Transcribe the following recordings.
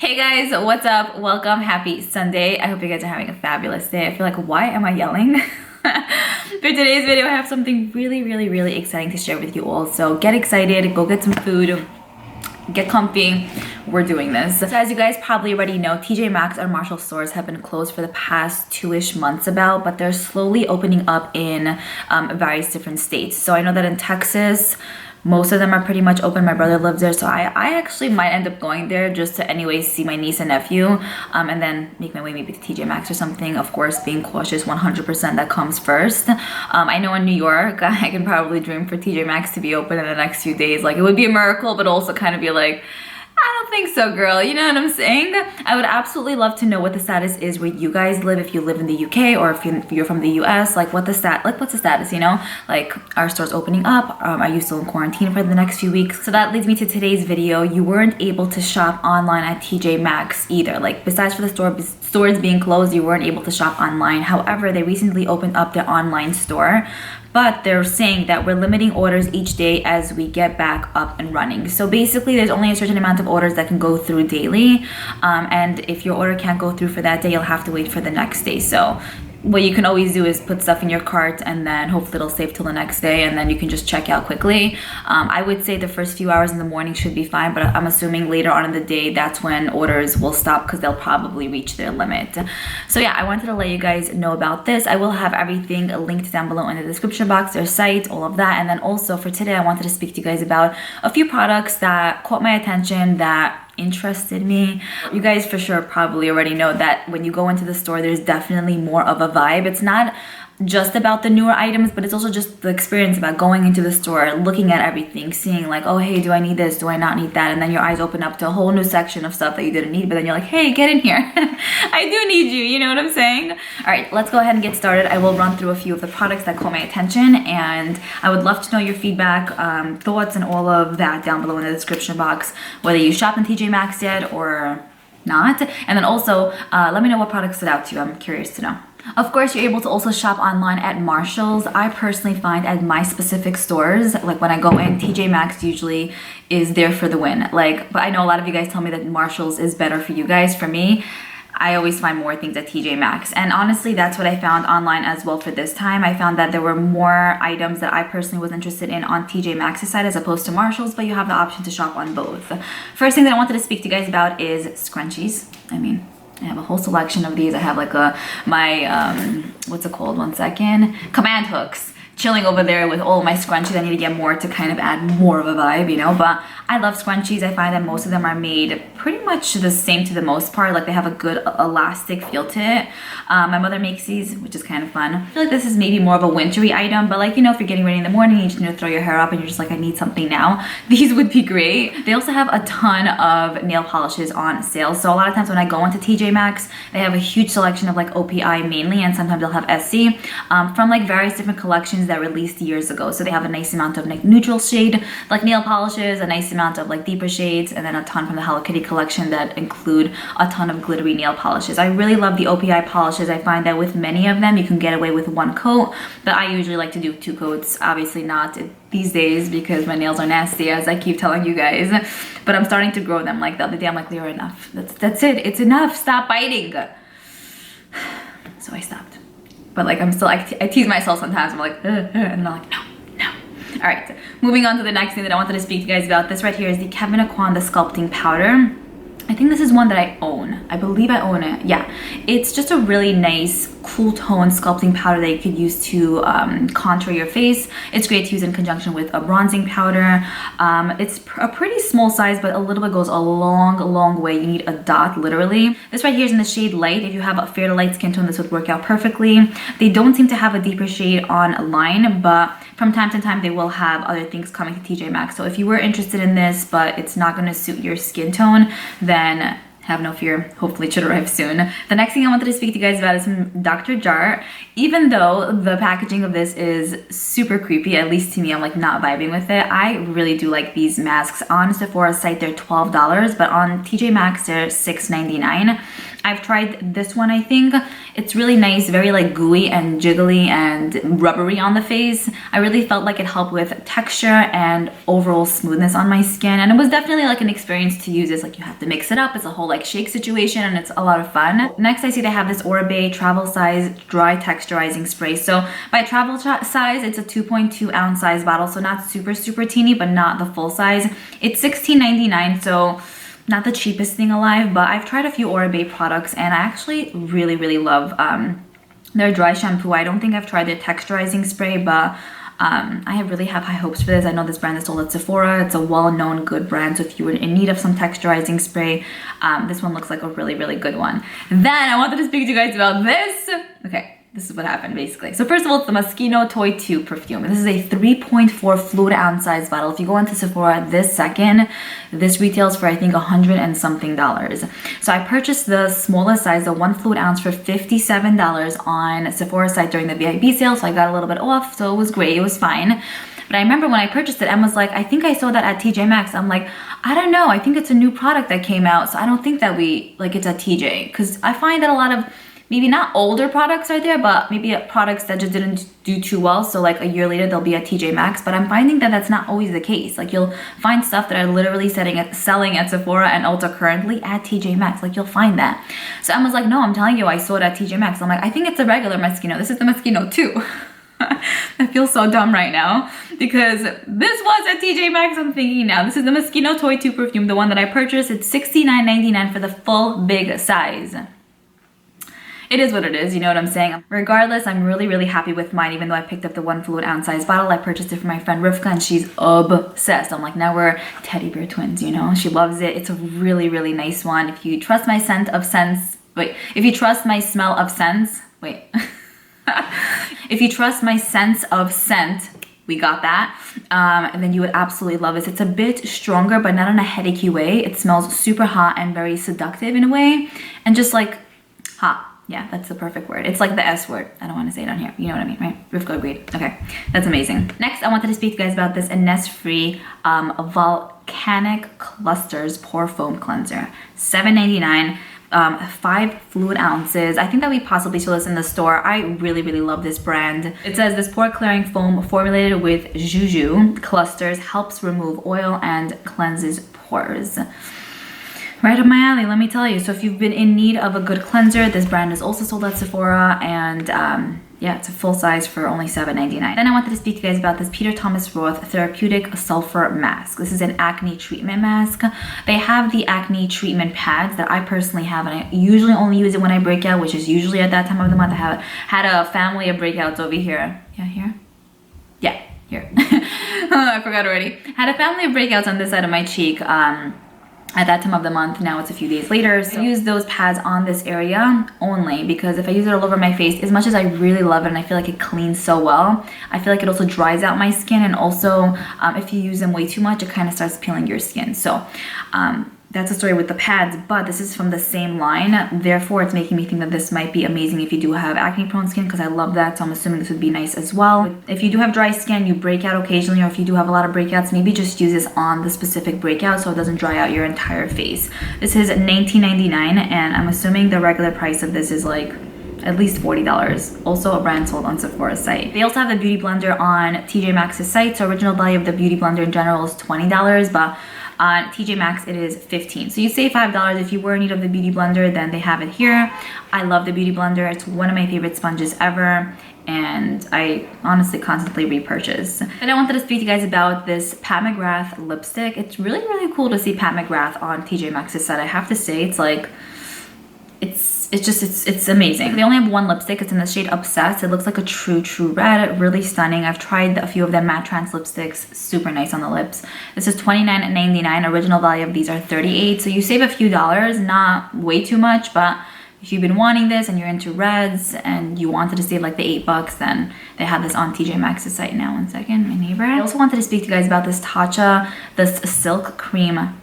Hey guys, what's up? Welcome. Happy Sunday. I hope you guys are having a fabulous day. I feel like, why am I yelling? For today's video, I have something really exciting to share with you all. So get excited, go get some food, get comfy. We're doing this. So as you guys probably already know, TJ Maxx and Marshall stores have been closed for the past 2-ish months about, but they're slowly opening up in various different states. So I know that in Texas, most of them are pretty much open. My brother lives there, so I actually might end up going there just to anyways see my niece and nephew, and then make my way maybe to TJ Maxx or something. Of course, being cautious, 100% that comes first. I know in New York, I can probably dream for TJ Maxx to be open in the next few days. Like, it would be a miracle, but also kind of be like, I don't think so, girl. You know what I'm saying? I would absolutely love to know what the status is where you guys live, if you live in the UK or if you're from the US. Like, what's the status, you know? Like, are stores opening up? Are you still in quarantine for the next few weeks? So that leads me to today's video. You weren't able to shop online at TJ Maxx either. Like, besides for the stores being closed, you weren't able to shop online. However, they recently opened up their online store, but they're saying that we're limiting orders each day as we get back up and running. So basically, there's only a certain amount of orders that can go through daily. And if your order can't go through for that day, you'll have to wait for the next day. So what you can always do is put stuff in your cart and then hopefully it'll save till the next day and then you can just check out quickly. I would say the first few hours in the morning should be fine, but I'm assuming later on in the day, that's when orders will stop because they'll probably reach their limit. So yeah, I wanted to let you guys know about this. I will have everything linked down below in the description box, their site, all of that. And then also for today, I wanted to speak to you guys about a few products that caught my attention, that interested me. You guys for sure probably already know that when you go into the store, there's definitely more of a vibe. It's not just about the newer items, but it's also just the experience about going into the store, looking at everything, seeing like, oh hey, do I need this, do I not need that? And then your eyes open up to a whole new section of stuff that you didn't need, but then you're like, hey, get in here. I do need you, you know what I'm saying? All right, let's go ahead and get started. I will run through a few of the products that caught my attention, and I would love to know your feedback, thoughts, and all of that down below in the description box, whether you shop in TJ Maxx yet or not. And then also, let me know what products stood out to you. I'm curious to know. Of course, you're able to also shop online at Marshall's. I personally find at my specific stores, like when I go in, TJ Maxx usually is there for the win. Like, but I know a lot of you guys tell me that Marshall's is better for you guys. For me, I always find more things at TJ Maxx. And honestly, that's what I found online as well for this time. I found that there were more items that I personally was interested in on TJ Maxx's side as opposed to Marshall's, but you have the option to shop on both. First thing that I wanted to speak to you guys about is scrunchies. I have a whole selection of these. I have like my what's it called? One second. Command hooks. Chilling over there with all my scrunchies. I need to get more to kind of add more of a vibe, you know, but I love scrunchies. I find that most of them are made pretty much the same to the most part. Like, they have a good elastic feel to it. My mother makes these, which is kind of fun. I feel like this is maybe more of a wintry item, but like, you know, if you're getting ready in the morning, you just need to throw your hair up and you're just like, I need something now. These would be great. They also have a ton of nail polishes on sale. So a lot of times when I go into TJ Maxx, they have a huge selection of like OPI mainly, and sometimes they'll have SC from like various different collections that released years ago. So they have a nice amount of like neutral shade like nail polishes, a nice amount of like deeper shades, and then a ton from the Hello Kitty collection that include a ton of glittery nail polishes. I really love the OPI polishes. I find that with many of them you can get away with one coat, but I usually like to do 2 coats. Obviously not these days because my nails are nasty, as I keep telling you guys, but I'm starting to grow them. Like the other day I'm like, Liora, enough, that's it, it's enough, stop biting. So I stopped. But like, I'm still, I tease myself sometimes. I'm like, and I'm like, no. All right, moving on to the next thing that I wanted to speak to you guys about. This right here is the Kevin Aquan, the Sculpting Powder. I think this is one that I own. I believe I own it. Yeah, it's just a really nice, cool tone sculpting powder that you could use to contour your face. It's great to use in conjunction with a bronzing powder. It's a pretty small size, but a little bit goes a long way. You need a dot, literally. This right here is in the shade Light. If you have a fair to light skin tone, this would work out perfectly. They don't seem to have a deeper shade online, but from time to time they will have other things coming to TJ Maxx. So if you were interested in this, but it's not going to suit your skin tone, then have no fear, hopefully it should arrive soon. The next thing I wanted to speak to you guys about is from Dr. Jart. Even though the packaging of this is super creepy, at least to me, I'm like not vibing with it, I really do like these masks. On Sephora's site, they're $12, but on TJ Maxx, they're $6.99. I've tried this one, I think. It's really nice, very like gooey and jiggly and rubbery on the face. I really felt like it helped with texture and overall smoothness on my skin. And it was definitely like an experience to use this. Like you have to mix it up. It's a whole like shake situation, and it's a lot of fun. Next, I see they have this Oribe travel size dry texturizing spray. So by travel size, it's a 2.2 ounce size bottle, so not super teeny, but not the full size. It's $16.99, so not the cheapest thing alive, but I've tried a few Oribe products and I actually really love their dry shampoo. I don't think I've tried their texturizing spray, but I really have high hopes for this. I know this brand is sold at Sephora. It's a well-known good brand, so if you were in need of some texturizing spray, this one looks like a really good one. Then I wanted to speak to you guys about this. Okay. This is what happened basically. So first of all, it's the Moschino Toy 2 perfume. This is a 3.4 fluid ounce size bottle. If you go into Sephora this second, this retails for I think $100 and something. So I purchased the smallest size, the 1 fluid ounce, for $57 on Sephora site during the VIP sale. So I got a little bit off, so it was great, it was fine. But I remember when I purchased it, Emma's like, I think I saw that at TJ Maxx. I'm like, I don't know, I think it's a new product that came out, so I don't think that it's at TJ. Because I find that a lot of maybe not older products are there, but maybe products that just didn't do too well, so like a year later they'll be at TJ Maxx. But I'm finding that that's not always the case. Like you'll find stuff that are literally selling at Sephora and Ulta currently at TJ Maxx. Like you'll find that. So Emma's like, no, I'm telling you, I saw it at TJ Maxx. I'm like, I think it's a regular Moschino. This is the Moschino 2. I feel so dumb right now because this was at TJ Maxx. I'm thinking now, this is the Moschino Toy 2 perfume, the one that I purchased. It's $69.99 for the full big size. It is what it is, you know what I'm saying? Regardless, I'm really happy with mine, even though I picked up the 1 fluid ounce size bottle. I purchased it for my friend Rivka and she's obsessed. I'm like, now we're teddy bear twins, you know? She loves it. It's a really nice one. If you trust my if you trust my smell of scents, if you trust my sense of scent, we got that, and then you would absolutely love this. It's a bit stronger, but not in a headachy way. It smells super hot and very seductive in a way, and just like hot. Yeah, that's the perfect word. It's like the S word. I don't want to say it on here. You know what I mean, right? Rivka agreed. Okay, that's amazing. Next, I wanted to speak to you guys about this Innisfree Volcanic Clusters Pore Foam Cleanser. $7.99. 5 fluid ounces. I think that we possibly saw this in the store. I really love this brand. It says this pore clearing foam formulated with Juju clusters helps remove oil and cleanses pores. Right up my alley, let me tell you. So if you've been in need of a good cleanser, this brand is also sold at Sephora, and yeah, it's a full size for only $7.99. Then I wanted to speak to you guys about this Peter Thomas Roth Therapeutic Sulfur Mask. This is an acne treatment mask. They have the acne treatment pads that I personally have, and I usually only use it when I break out, which is usually at that time of the month. I had a family of breakouts over here. Yeah, here? Yeah, here. I forgot already. Had a family of breakouts on this side of my cheek. At that time of the month. Now it's a few days later, so I use those pads on this area only because if I use it all over my face, as much as I really love it and I feel like it cleans so well, I feel like it also dries out my skin, and also if you use them way too much, it kind of starts peeling your skin. So that's the story with the pads, but this is from the same line. Therefore, it's making me think that this might be amazing if you do have acne prone skin, because I love that. So I'm assuming this would be nice as well. If you do have dry skin, you break out occasionally, or if you do have a lot of breakouts, maybe just use this on the specific breakout so it doesn't dry out your entire face. This is $19.99, and I'm assuming the regular price of this is like at least $40. Also a brand sold on Sephora's site. They also have the Beauty Blender on TJ Maxx's site. So original value of the Beauty Blender in general is $20, but on TJ Maxx it is $15. So you save $5. If you were in need of the Beauty Blender, then they have it here. I love the Beauty Blender. It's one of my favorite sponges ever, and I honestly constantly repurchase. And I wanted to speak to you guys about this Pat McGrath lipstick. It's really cool to see Pat McGrath on TJ Maxx's site. I have to say, it's like, it's amazing. They only have one lipstick. It's in the shade Obsessed. It looks like a true red, really stunning. I've tried a few of their matte trans lipsticks, super nice on the lips. This is $29.99. Original value of these are $38. So you save a few dollars, not way too much, but if you've been wanting this and you're into reds and you wanted to save like the $8, then they have this on TJ Maxx's site now. One second, my neighbor. I also wanted to speak to you guys about this Tatcha, this Silk Cream.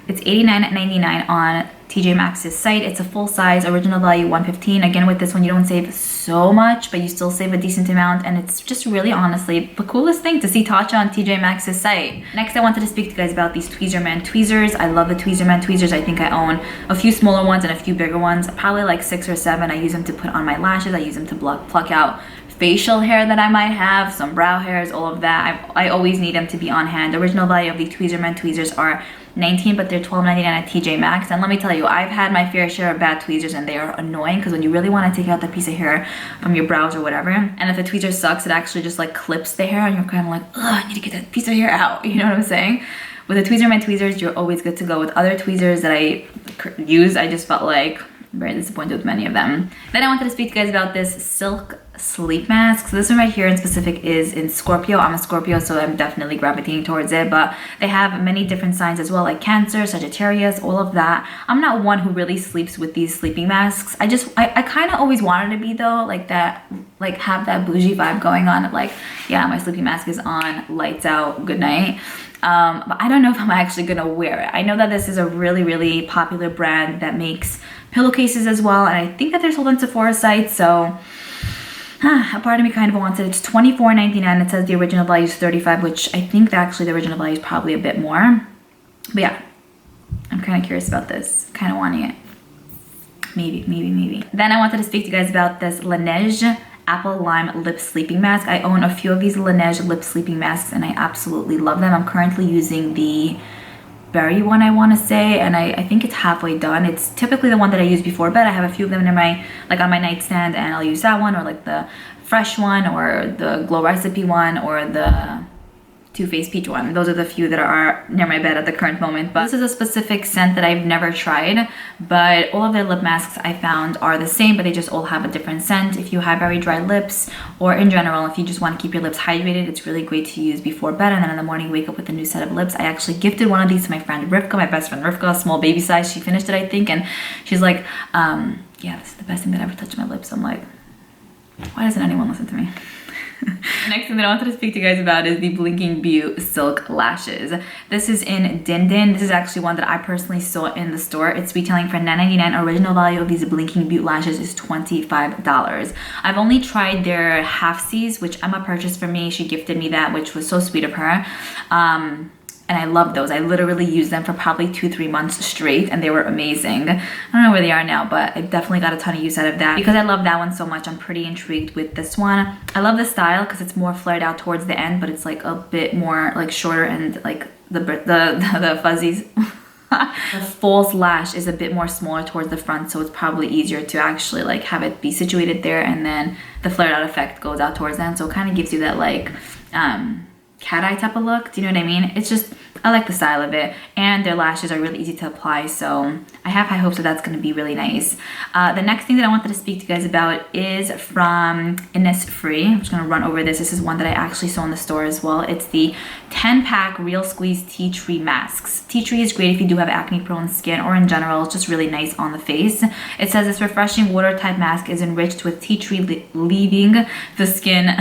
It's $89.99 on TJ Maxx's site. It's a full size, original value $115. Again, with this one, you don't save so much, but you still save a decent amount, and it's just really honestly the coolest thing to see Tatcha on TJ Maxx's site. Next, I wanted to speak to you guys about these Tweezerman tweezers. I love the Tweezerman tweezers. I think I own a few smaller ones and a few bigger ones, probably like 6 or 7. I use them to put on my lashes. I use them to pluck out facial hair that I might have, some brow hairs, all of that. I always need them to be on hand. The original value of the Tweezerman tweezers are $19, but they're $12.99 at TJ Maxx. And let me tell you, I've had my fair share of bad tweezers, and they are annoying because when you really want to take out that piece of hair from your brows or whatever, and if the tweezer sucks, it actually just like clips the hair, and you're kind of like, ugh, I need to get that piece of hair out. You know what I'm saying? With the Tweezerman tweezers, you're always good to go. With other tweezers that I use, I just felt like very disappointed with many of them. Then I wanted to speak to you guys about this silk sleep mask. So this one right here in specific is in Scorpio. I'm a Scorpio, so I'm definitely gravitating towards it, but they have many different signs as well, like Cancer, Sagittarius, all of that. I'm not one who really sleeps with these sleeping masks. I kind of always wanted to be though, like that, like have that bougie vibe going on of like, yeah, my sleeping mask is on, lights out, good night. But I don't know if I'm actually gonna wear it. I know that this is a really, really popular brand that makes pillowcases as well, and I think that they're sold on Sephora sites, so a part of me kind of wants it. It's $24.99. It says the original value is $35, which I think that actually the original value is probably a bit more. But yeah, I'm kind of curious about this, kind of wanting it. Maybe. Then I wanted to speak to you guys about this Laneige Apple Lime Lip Sleeping Mask. I own a few of these Laneige Lip Sleeping Masks, and I absolutely love them. I'm currently using the berry one, I want to say, and I think it's halfway done. It's typically the one that I use before bed. I have a few of them in my, like on my nightstand, and I'll use that one, or like the fresh one, or the Glow Recipe one, or the Too Faced Peach one. Those are the few that are near my bed at the current moment. But this is a specific scent that I've never tried, but all of their lip masks I found are the same, but they just all have a different scent. If you have very dry lips, or in general, if you just want to keep your lips hydrated, it's really great to use before bed, and then in the morning wake up with a new set of lips. I actually gifted one of these to my friend Rivka, my best friend Rivka, small baby size. She finished it, I think, and she's like, yeah, this is the best thing that ever touched my lips. I'm like, why doesn't anyone listen to me? The next thing that I wanted to speak to you guys about is the Blinking Beauty Silk Lashes. This is in Din Din. This is actually one that I personally saw in the store. It's retailing for $9.99. Original value of these Blinking Beauty lashes is $25. I've only tried their half-C's, which Emma purchased for me. She gifted me that, which was so sweet of her. And I love those. I literally used them for probably 2-3 months straight, and they were amazing. I don't know where they are now, but I definitely got a ton of use out of that. Because I love that one so much, I'm pretty intrigued with this one. I love the style because it's more flared out towards the end, but it's like a bit more like shorter, and like the fuzzies. The false lash is a bit more smaller towards the front, so it's probably easier to actually like have it be situated there, and then the flared out effect goes out towards the end, so it kind of gives you that like cat eye type of look. Do you know what I mean? It's just, I like the style of it, and their lashes are really easy to apply, so I have high hopes that that's going to be really nice. The next thing that I wanted to speak to you guys about is from Innisfree. I'm just going to run over this. This is one that I actually saw in the store as well. It's the 10-pack Real Squeeze Tea Tree Masks. Tea Tree is great if you do have acne-prone skin, or in general, it's just really nice on the face. It says this refreshing water-type mask is enriched with tea tree, leaving the skin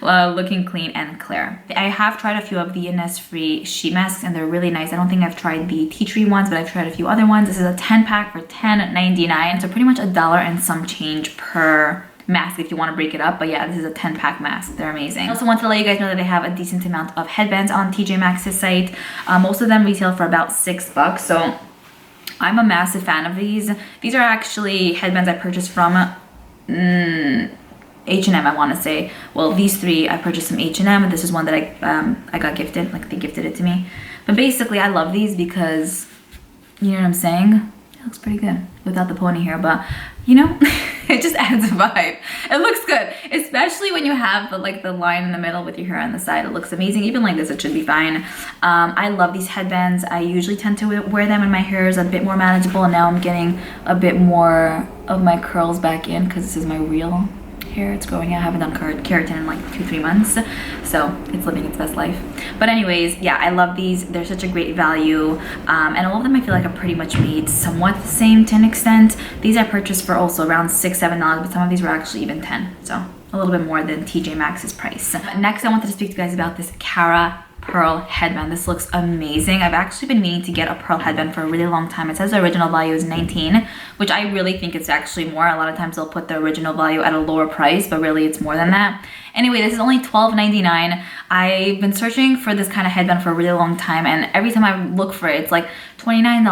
looking clean and clear. I have tried a few of the Innisfree sheet masks, and they're really nice. I don't think I've tried the tea tree ones, but I've tried a few other ones. This is a 10-pack for $10.99, so pretty much $1 and some change per mask if you want to break it up. But yeah, this is a 10-pack mask. They're amazing. I also want to let you guys know that they have a decent amount of headbands on TJ Maxx's site. Most of them retail for about $6, so I'm a massive fan of these. These are actually headbands I purchased from H&M, I want to say. Well, these three I purchased from H&M, and this is one that I got gifted, like they gifted it to me. But basically I love these because, you know what I'm saying, it looks pretty good without the pony hair, but you know, it just adds a vibe. It looks good, especially when you have the line in the middle with your hair on the side. It looks amazing. Even like this, it should be fine. I love these headbands. I usually tend to wear them when my hair is a bit more manageable, and now I'm getting a bit more of my curls back in because this is my real hair. It's growing out. I haven't done keratin in like 2-3 months, so it's living its best life. But anyways, yeah, I love these. They're such a great value, and all of them I feel like are pretty much made somewhat the same to an extent. These I purchased for also around $6-7, but some of these were actually even 10, so a little bit more than TJ Maxx's price. Next, I wanted to speak to you guys about this Cara pearl headband. This looks amazing. I've actually been meaning to get a pearl headband for a really long time. It says the original value is $19, which I really think it's actually more. A lot of times they'll put the original value at a lower price, but really it's more than that. Anyway, this is only $12.99. I've been searching for this kind of headband for a really long time, and every time I look for it, it's like $29,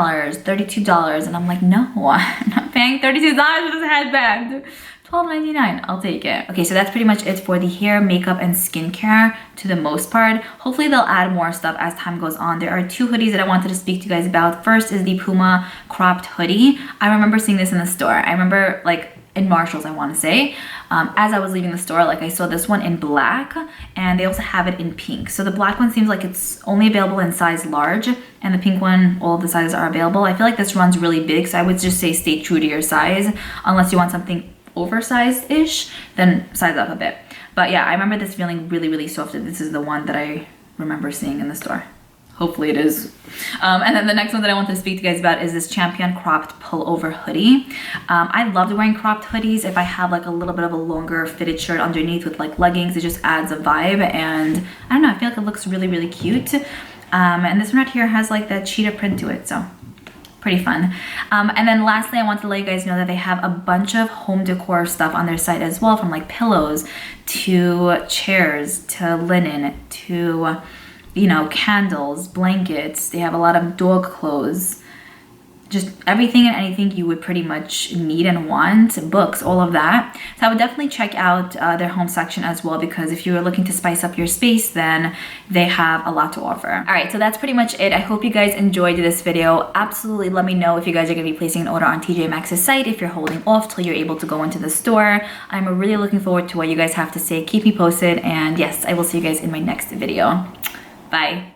$32, and I'm like, no, I'm not paying $32 for this headband. $12.99, I'll take it. Okay, so that's pretty much it for the hair, makeup, and skincare to the most part. Hopefully they'll add more stuff as time goes on. There are two hoodies that I wanted to speak to you guys about. First is the Puma cropped hoodie. I remember seeing this in the store. I remember like in Marshalls, I want to say. As I was leaving the store, like I saw this one in black, and they also have it in pink. So the black one seems like it's only available in size large, and the pink one, all of the sizes are available. I feel like this runs really big, so I would just say stay true to your size. Unless you want something oversized-ish, then size up a bit. But yeah, I remember this feeling really, really soft. This is the one that I remember seeing in the store. Hopefully it is. And then the next one that I want to speak to you guys about is this Champion cropped pullover hoodie. I loved wearing cropped hoodies. If I have like a little bit of a longer fitted shirt underneath with like leggings, it just adds a vibe. And I don't know, I feel like it looks really, really cute. And this one right here has like that cheetah print to it, so pretty fun. And then lastly, I want to let you guys know that they have a bunch of home decor stuff on their site as well, from like pillows to chairs to linen to, you know, candles, blankets. They have a lot of dog clothes, just everything and anything you would pretty much need and want, books, all of that. So I would definitely check out their home section as well, because if you're looking to spice up your space, then they have a lot to offer. All right, so that's pretty much it. I hope you guys enjoyed this video. Absolutely let me know if you guys are gonna be placing an order on TJ Maxx's site, if you're holding off till you're able to go into the store. I'm really looking forward to what you guys have to say. Keep me posted, and yes, I will see you guys in my next video. Bye.